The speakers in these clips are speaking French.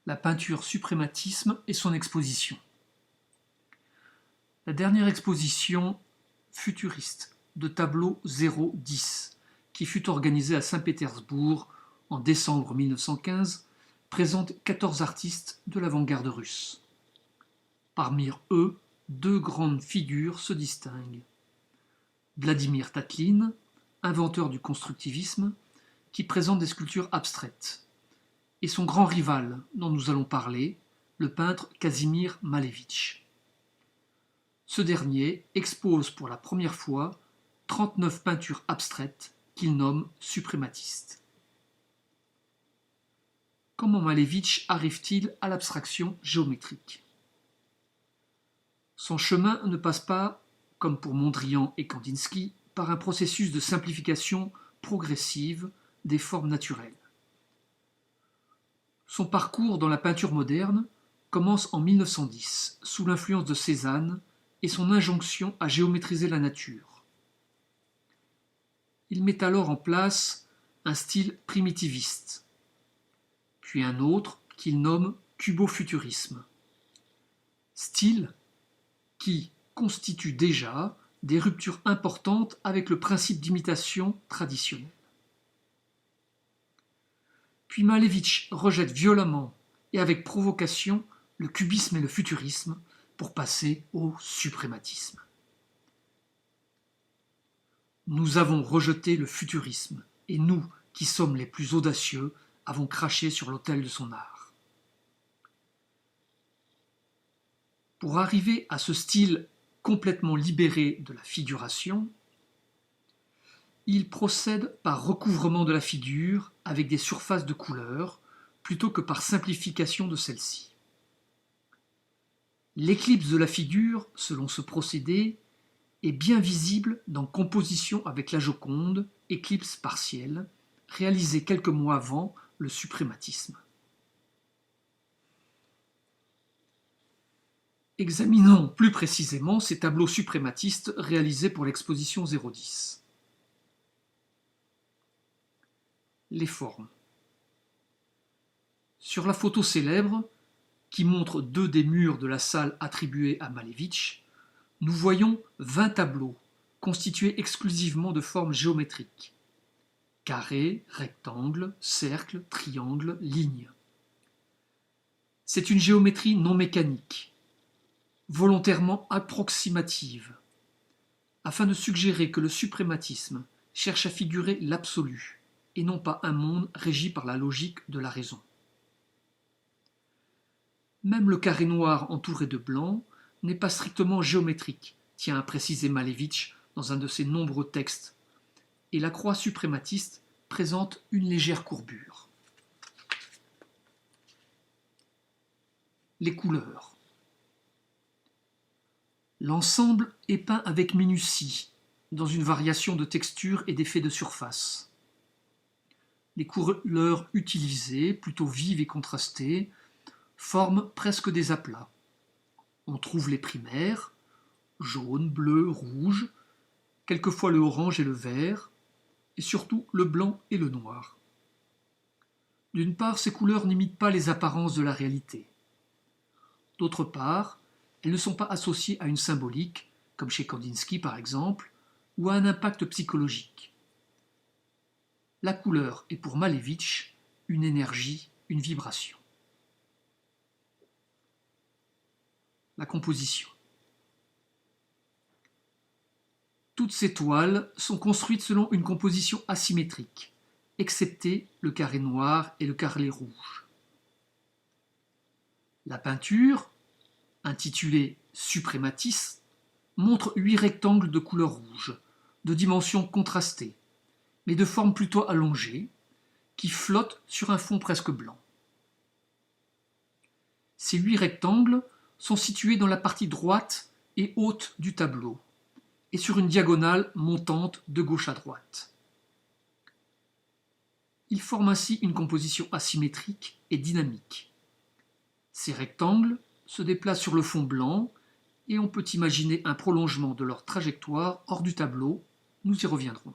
la peinture suprématisme et son exposition. La dernière exposition futuriste de tableau 010, qui fut organisée à Saint-Pétersbourg en décembre 1915, présente 14 artistes de l'avant-garde russe. Parmi eux, deux grandes figures se distinguent. Vladimir Tatlin, inventeur du constructivisme, qui présente des sculptures abstraites, et son grand rival, dont nous allons parler, le peintre Kazimir Malevich. Ce dernier expose pour la première fois 39 peintures abstraites qu'il nomme suprématistes. Comment Malevich arrive-t-il à l'abstraction géométrique? Son chemin ne passe pas, comme pour Mondrian et Kandinsky, par un processus de simplification progressive des formes naturelles. Son parcours dans la peinture moderne commence en 1910, sous l'influence de Cézanne et son injonction à géométriser la nature. Il met alors en place un style primitiviste, puis un autre qu'il nomme cubofuturisme, style qui constitue déjà des ruptures importantes avec le principe d'imitation traditionnel. Puis Malevich rejette violemment et avec provocation le cubisme et le futurisme pour passer au suprématisme. Nous avons rejeté le futurisme et nous, qui sommes les plus audacieux, avons craché sur l'autel de son art. Pour arriver à ce style complètement libéré de la figuration, il procède par recouvrement de la figure avec des surfaces de couleurs plutôt que par simplification de celle-ci. L'éclipse de la figure, selon ce procédé, est bien visible dans Composition avec la Joconde, éclipse partielle, réalisée quelques mois avant le suprématisme. Examinons plus précisément ces tableaux suprématistes réalisés pour l'exposition 010. Les formes. Sur la photo célèbre, qui montre deux des murs de la salle attribuée à Malevich, nous voyons 20 tableaux constitués exclusivement de formes géométriques. Carré, rectangle, cercle, triangle, ligne. C'est une géométrie non mécanique, volontairement approximative, afin de suggérer que le suprématisme cherche à figurer l'absolu, et non pas un monde régi par la logique de la raison. Même le carré noir entouré de blanc n'est pas strictement géométrique, tient à préciser Malevich dans un de ses nombreux textes, et la croix suprématiste présente une légère courbure. Les couleurs. L'ensemble est peint avec minutie, dans une variation de texture et d'effet de surface. Les couleurs utilisées, plutôt vives et contrastées, forment presque des aplats. On trouve les primaires, jaune, bleu, rouge, quelquefois le orange et le vert, et surtout le blanc et le noir. D'une part, ces couleurs n'imitent pas les apparences de la réalité. D'autre part, elles ne sont pas associées à une symbolique, comme chez Kandinsky par exemple, ou à un impact psychologique. La couleur est pour Malevich une énergie, une vibration. La composition. Toutes ces toiles sont construites selon une composition asymétrique, excepté le carré noir et le carré rouge. La peinture, intitulée Suprématisme, montre 8 rectangles de couleur rouge, de dimensions contrastées, mais de forme plutôt allongée, qui flottent sur un fond presque blanc. Ces 8 rectangles sont situés dans la partie droite et haute du tableau, et sur une diagonale montante de gauche à droite. Ils forment ainsi une composition asymétrique et dynamique. Ces rectangles se déplacent sur le fond blanc et on peut imaginer un prolongement de leur trajectoire hors du tableau, nous y reviendrons.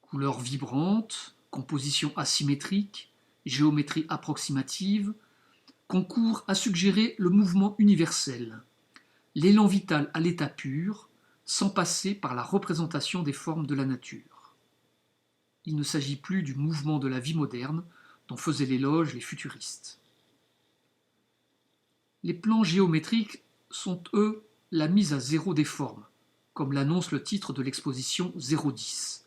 Couleurs vibrantes, composition asymétrique, géométrie approximative, concourt à suggérer le mouvement universel, l'élan vital à l'état pur, sans passer par la représentation des formes de la nature. Il ne s'agit plus du mouvement de la vie moderne dont faisaient l'éloge les futuristes. Les plans géométriques sont, eux, la mise à zéro des formes, comme l'annonce le titre de l'exposition 010.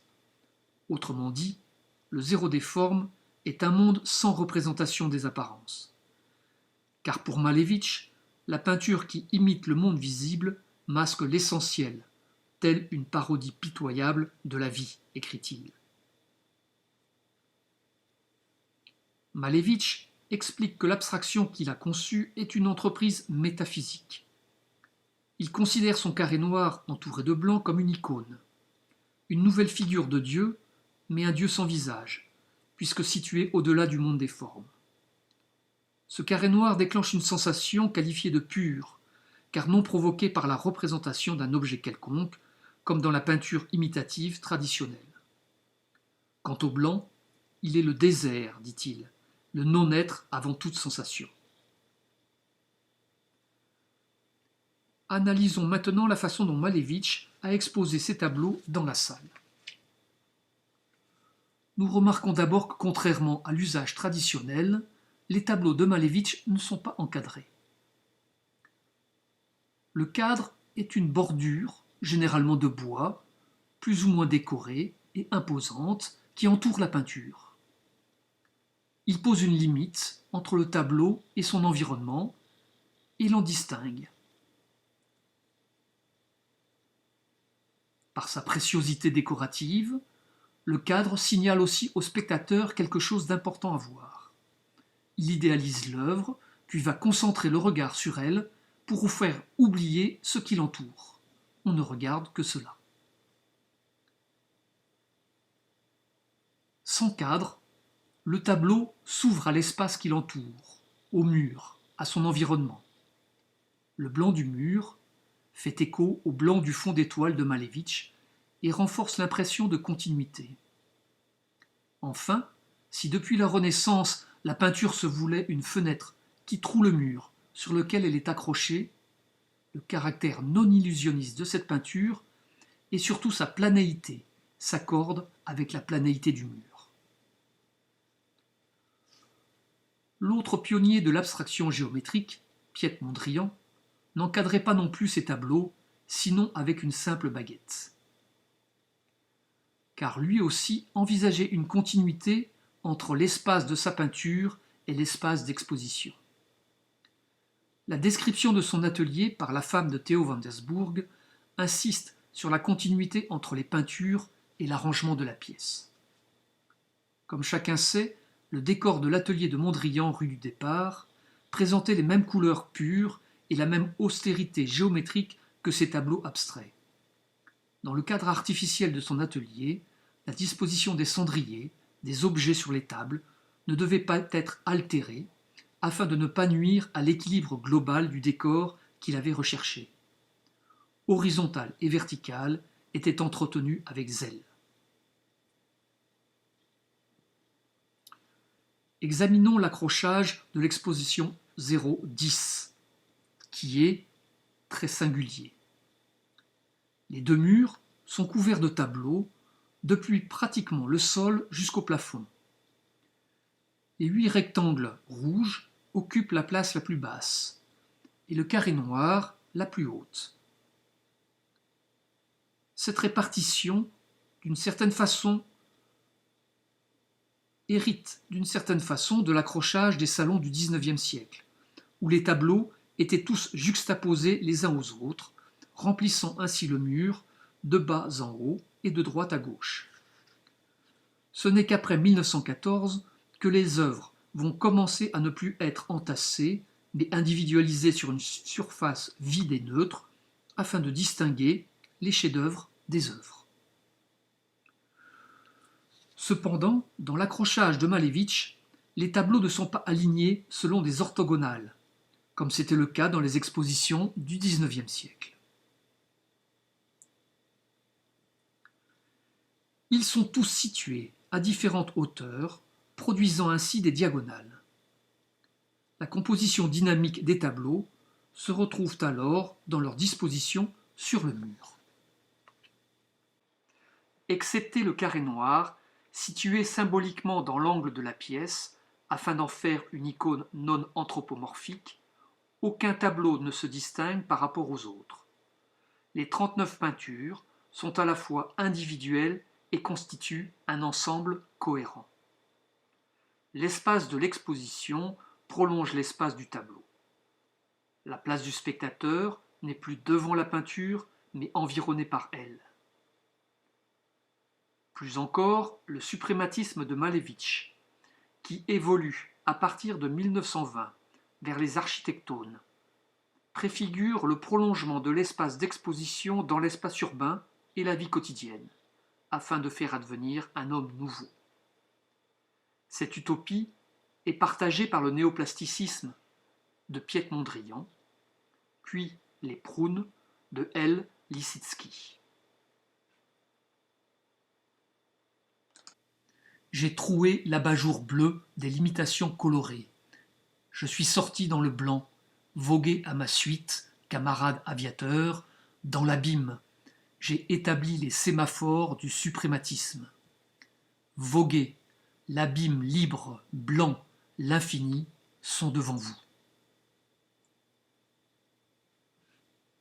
Autrement dit, le zéro des formes est un monde sans représentation des apparences. Car pour Malevich, la peinture qui imite le monde visible masque l'essentiel, telle une parodie pitoyable de la vie, écrit-il. Malevich explique que l'abstraction qu'il a conçue est une entreprise métaphysique. Il considère son carré noir entouré de blanc comme une icône, une nouvelle figure de Dieu, mais un Dieu sans visage, puisque situé au-delà du monde des formes. Ce carré noir déclenche une sensation qualifiée de pure, car non provoquée par la représentation d'un objet quelconque, comme dans la peinture imitative traditionnelle. Quant au blanc, il est le désert, dit-il, le non-être avant toute sensation. Analysons maintenant la façon dont Malevich a exposé ses tableaux dans la salle. Nous remarquons d'abord que, contrairement à l'usage traditionnel, les tableaux de Malevich ne sont pas encadrés. Le cadre est une bordure, généralement de bois, plus ou moins décorée et imposante, qui entoure la peinture. Il pose une limite entre le tableau et son environnement et l'en distingue. Par sa préciosité décorative, le cadre signale aussi au spectateur quelque chose d'important à voir. Il idéalise l'œuvre, puis va concentrer le regard sur elle pour vous faire oublier ce qui l'entoure. On ne regarde que cela. Sans cadre, le tableau s'ouvre à l'espace qui l'entoure, au mur, à son environnement. Le blanc du mur fait écho au blanc du fond d'étoile de Malevich et renforce l'impression de continuité. Enfin, si depuis la Renaissance, la peinture se voulait une fenêtre qui troue le mur sur lequel elle est accrochée, le caractère non illusionniste de cette peinture et surtout sa planéité s'accordent avec la planéité du mur. L'autre pionnier de l'abstraction géométrique, Piet Mondrian, n'encadrait pas non plus ses tableaux, sinon avec une simple baguette. Car lui aussi envisageait une continuité entre l'espace de sa peinture et l'espace d'exposition. La description de son atelier par la femme de Theo van Doesburg insiste sur la continuité entre les peintures et l'arrangement de la pièce. Comme chacun sait, le décor de l'atelier de Mondrian rue du Départ présentait les mêmes couleurs pures et la même austérité géométrique que ses tableaux abstraits. Dans le cadre artificiel de son atelier, la disposition des cendriers, des objets sur les tables, ne devait pas être altérée afin de ne pas nuire à l'équilibre global du décor qu'il avait recherché. Horizontal et vertical étaient entretenus avec zèle. Examinons l'accrochage de l'exposition 010, qui est très singulier. Les deux murs sont couverts de tableaux, depuis pratiquement le sol jusqu'au plafond. Les 8 rectangles rouges occupent la place la plus basse, et le carré noir la plus haute. Cette répartition, d'une certaine façon, hérite d'une certaine façon de l'accrochage des salons du XIXe siècle, où les tableaux étaient tous juxtaposés les uns aux autres, remplissant ainsi le mur de bas en haut et de droite à gauche. Ce n'est qu'après 1914 que les œuvres vont commencer à ne plus être entassées, mais individualisées sur une surface vide et neutre, afin de distinguer les chefs-d'œuvre des œuvres. Cependant, dans l'accrochage de Malevich, les tableaux ne sont pas alignés selon des orthogonales, comme c'était le cas dans les expositions du XIXe siècle. Ils sont tous situés à différentes hauteurs, produisant ainsi des diagonales. La composition dynamique des tableaux se retrouve alors dans leur disposition sur le mur. Excepté le carré noir, situé symboliquement dans l'angle de la pièce, afin d'en faire une icône non anthropomorphique, aucun tableau ne se distingue par rapport aux autres. Les 39 peintures sont à la fois individuelles et constituent un ensemble cohérent. L'espace de l'exposition prolonge l'espace du tableau. La place du spectateur n'est plus devant la peinture, mais environnée par elle. Plus encore, le suprématisme de Malevich, qui évolue à partir de 1920 vers les architectones, préfigure le prolongement de l'espace d'exposition dans l'espace urbain et la vie quotidienne, afin de faire advenir un homme nouveau. Cette utopie est partagée par le néoplasticisme de Piet Mondrian, puis les prounes de L. Lissitzky. J'ai troué l'abat-jour bleu des limitations colorées. Je suis sorti dans le blanc, vogué à ma suite, camarades aviateurs, dans l'abîme. J'ai établi les sémaphores du suprématisme. Voguez, l'abîme libre, blanc, l'infini sont devant vous.